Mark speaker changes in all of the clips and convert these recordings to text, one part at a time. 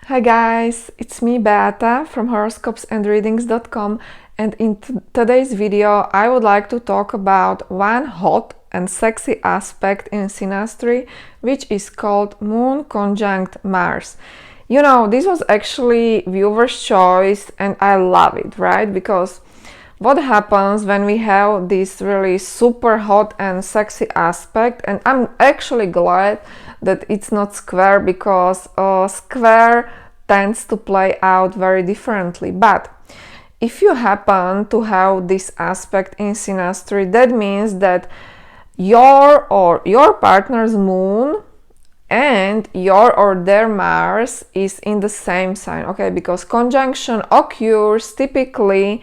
Speaker 1: Hi guys, it's me Beata from horoscopesandreadings.com, and in today's video I would like to talk about one hot and sexy aspect in Synastry, which is called Moon Conjunct Mars. You know, this was actually viewer's choice and I love it, right? Because what happens when we have this really super hot and sexy aspect, and I'm actually glad that it's not square, because square tends to play out very differently. But if you happen to have this aspect in Synastry, that means that your partner's moon and your or their Mars is in the same sign, okay? Because conjunction occurs typically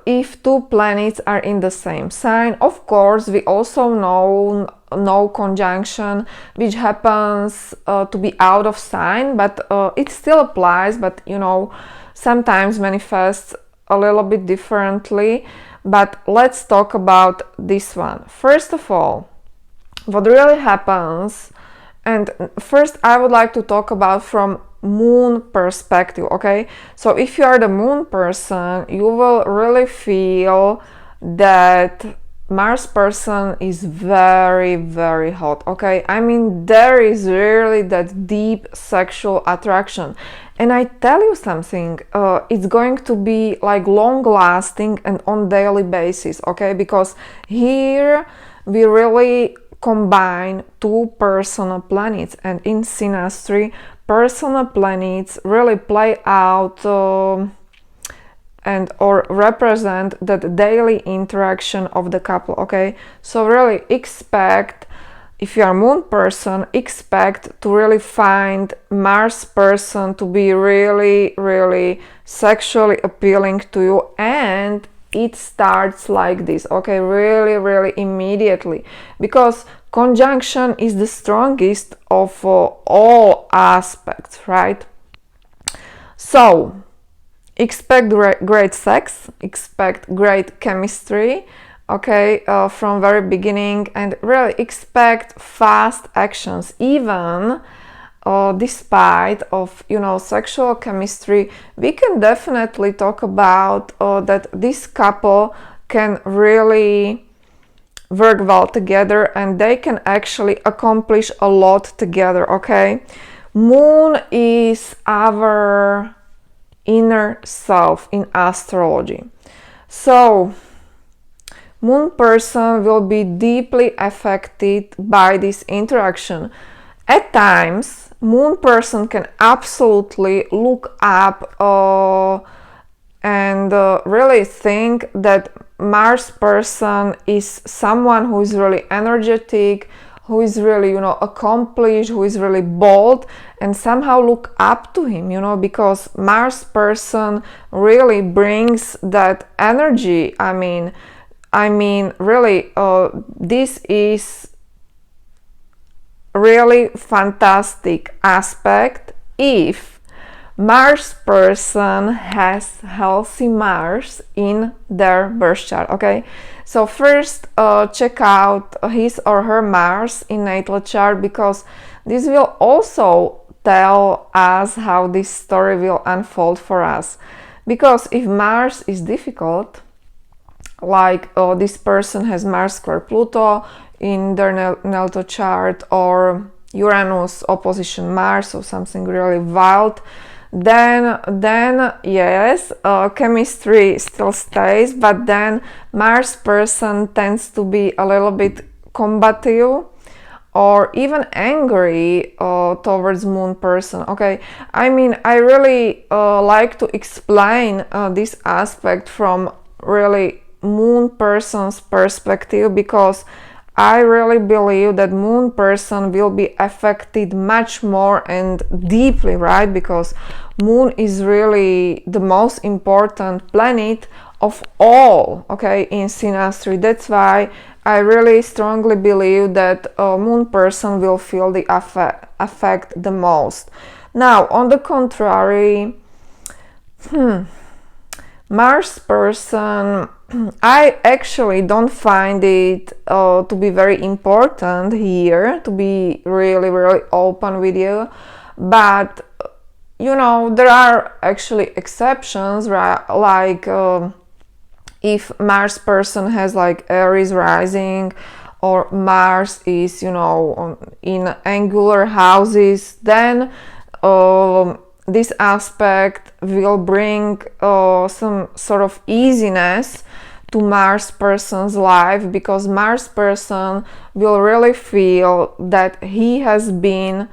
Speaker 1: if two planets are in the same sign. Of course, we also know conjunction which happens to be out of sign, but it still applies, but you know, sometimes manifests a little bit differently. But let's talk about this one. First of all, what really happens, and first I would like to talk about from moon perspective, okay? So if you are the moon person, you will really feel that Mars person is very, very hot, okay? I mean, there is really that deep sexual attraction. And I tell you something, it's going to be like long lasting and on daily basis, okay? Because here we really combine two personal planets, and in Synastry, personal planets really play out and or represent that daily interaction of the couple, okay? So really expect, if you are moon person, expect to really find Mars person to be really, really sexually appealing to you, and it starts like this, okay? Really, really immediately, because conjunction is the strongest of all aspects, right? So expect great sex, expect great chemistry, okay, from very beginning, and really expect fast actions. Even despite of, you know, sexual chemistry, we can definitely talk about that this couple can really work well together and they can actually accomplish a lot together, okay? Moon is our inner self in astrology. So moon person will be deeply affected by this interaction. At times, moon person can absolutely look up and really think that Mars person is someone who is really energetic, who is really, you know, accomplished, who is really bold, and somehow look up to him, you know, because Mars person really brings that energy. I mean, really, this is really fantastic aspect if Mars person has healthy Mars in their birth chart, okay? So first check out his or her Mars in natal chart, because this will also tell us how this story will unfold for us. Because if Mars is difficult, like this person has Mars square Pluto in their natal chart, or Uranus opposition Mars, or something really wild, then yes, chemistry still stays, but then Mars person tends to be a little bit combative or even angry towards moon person, okay? I mean, I really like to explain this aspect from really moon person's perspective, because I really believe that moon person will be affected much more and deeply, right? Because moon is really the most important planet of all, okay, in Synastry. That's why I really strongly believe that moon person will feel the effect the most. Now, on the contrary, Mars person, I actually don't find it to be very important here, to be really, really open with you. But you know, there are actually exceptions, right? Like if Mars person has like Aries rising, or Mars is, you know, in angular houses, then this aspect will bring some sort of easiness to Mars person's life, because Mars person will really feel that he has been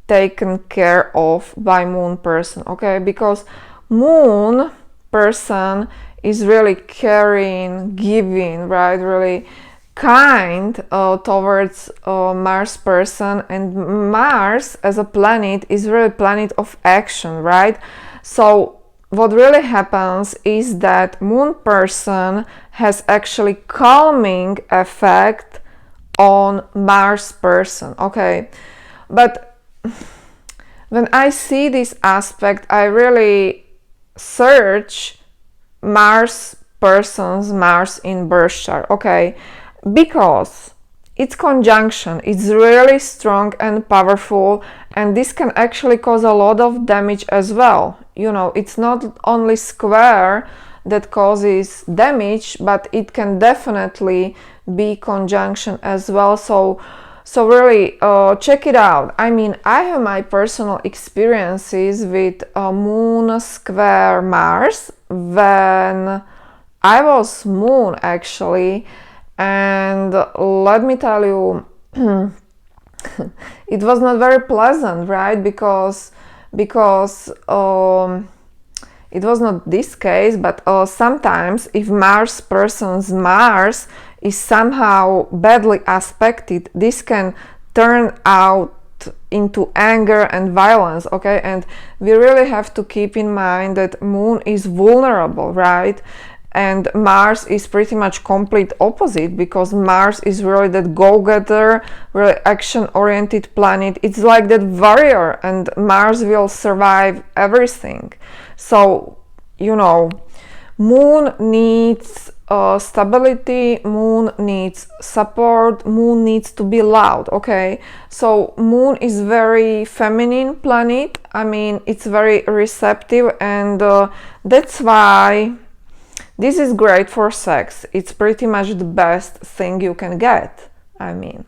Speaker 1: taken care of by Moon person, okay? Because Moon person is really caring, giving, right? Really kind towards Mars person, and Mars as a planet is really planet of action, right? So what really happens is that Moon person has actually calming effect on Mars person, okay? But when I see this aspect, I really search Mars person's Mars in birth chart, okay? Because its conjunction is really strong and powerful, and this can actually cause a lot of damage as well. You know, it's not only square that causes damage, but it can definitely be conjunction as well. So really check it out. I mean, I have my personal experiences with Moon square Mars when I was Moon actually, and let me tell you, it was not very pleasant, right? Because it was not this case, but sometimes if Mars person's Mars is somehow badly aspected, this can turn out into anger and violence, okay? And we really have to keep in mind that Moon is vulnerable, right? And Mars is pretty much complete opposite, because Mars is really that go-getter, really action-oriented planet. It's like that warrior, and Mars will survive everything. So, you know, Moon needs stability, Moon needs support, Moon needs to be loud, okay? So Moon is very feminine planet. I mean, it's very receptive, and that's why this is great for sex. It's pretty much the best thing you can get. I mean,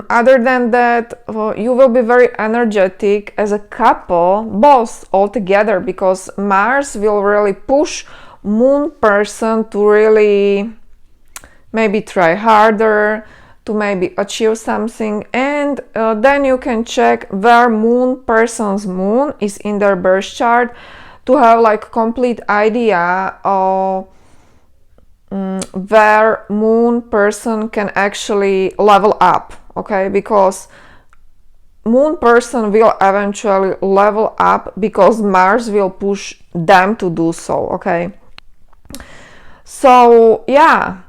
Speaker 1: other than that, you will be very energetic as a couple, both all together, because Mars will really push Moon person to really maybe try harder, to maybe achieve something. And then you can check where Moon person's Moon is in their birth chart, to have like complete idea of where Moon person can actually level up, okay? Because Moon person will eventually level up, because Mars will push them to do so, okay? So yeah,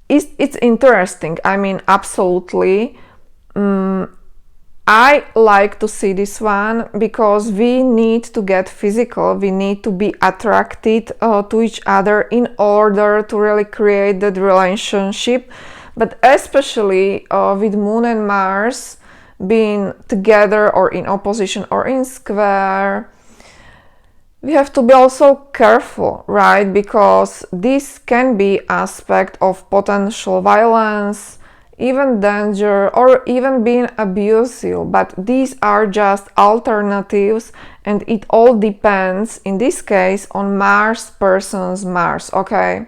Speaker 1: it's interesting. I mean, absolutely. I like to see this one, because we need to get physical, we need to be attracted to each other in order to really create that relationship. But especially with Moon and Mars being together, or in opposition, or in square, we have to be also careful, right? Because this can be aspect of potential violence, even danger, or even being abusive. But these are just alternatives, and it all depends in this case on Mars person's Mars, okay?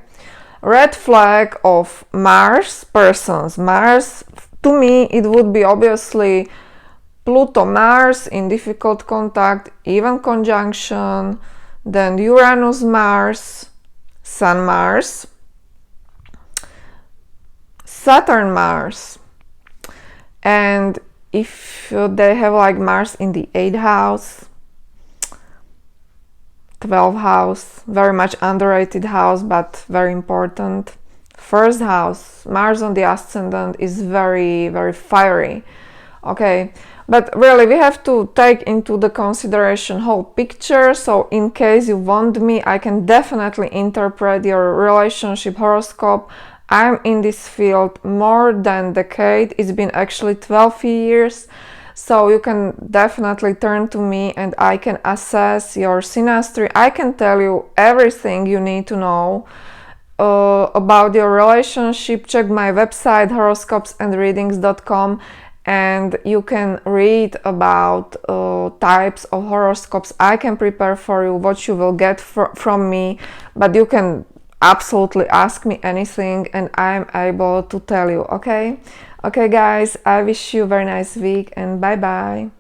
Speaker 1: Red flag of Mars person's Mars, to me it would be obviously Pluto Mars in difficult contact, even conjunction, then Uranus Mars, Sun Mars, Saturn Mars. And if they have like Mars in the 8th house, 12th house, very much underrated house, but very important. 1st house, Mars on the ascendant, is very, very fiery, okay? But really, we have to take into the consideration whole picture. So in case you want me, I can definitely interpret your relationship horoscope. I'm in this field more than a decade. It's been actually 12 years. So you can definitely turn to me and I can assess your synastry. I can tell you everything you need to know about your relationship. Check my website horoscopesandreadings.com and you can read about types of horoscopes I can prepare for you, what you will get from me, but you can absolutely ask me anything and I'm able to tell you. Okay guys, I wish you a very nice week and bye bye.